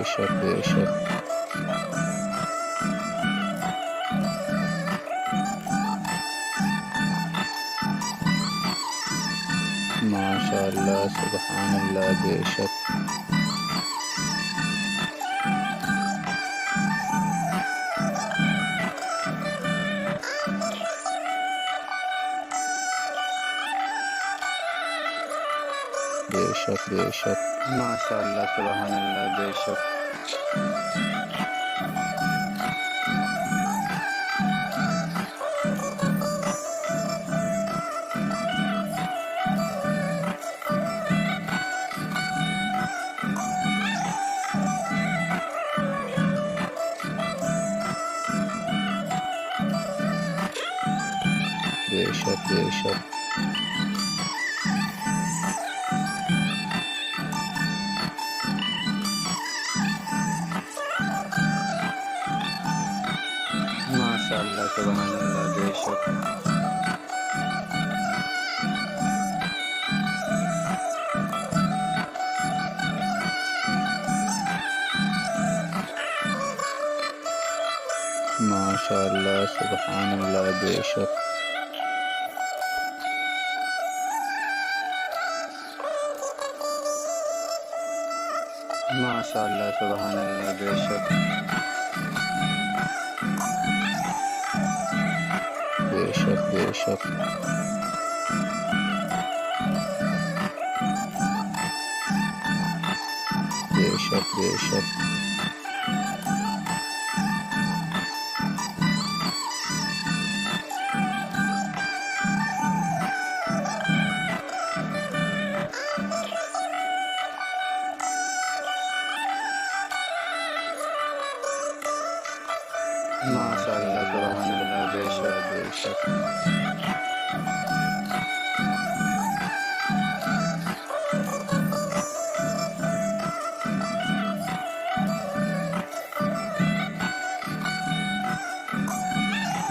बेशक बेशक। माशाअल्लाह सुबहानल्लाह बेशक। बेशक बेशक। माशाअल्लाह सुबहानल्लाह बेशक। बेशक बेशक। माशाअल्लाह सुबहानल्लाह बेशक। माशाअल्लाह सुबहानल्लाह बेशक। माशाअल्लाह सुबहानल्लाह बेशक। बेशक बेशक। बेशक बेशक। माशाअल्लाह सुबहानल्लाह बेशक बेशक।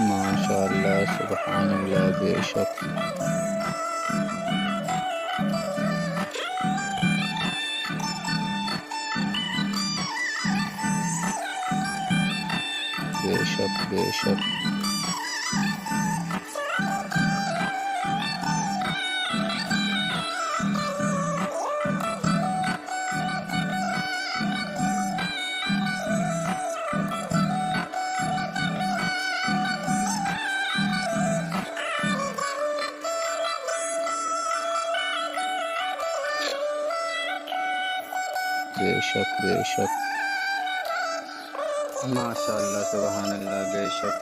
माशाअल्लाह सुबहानल्लाह बेशक। बेशक बेशक। बेशक बेशक। माशाअल्लाह सुबहानल्लाह बेशक।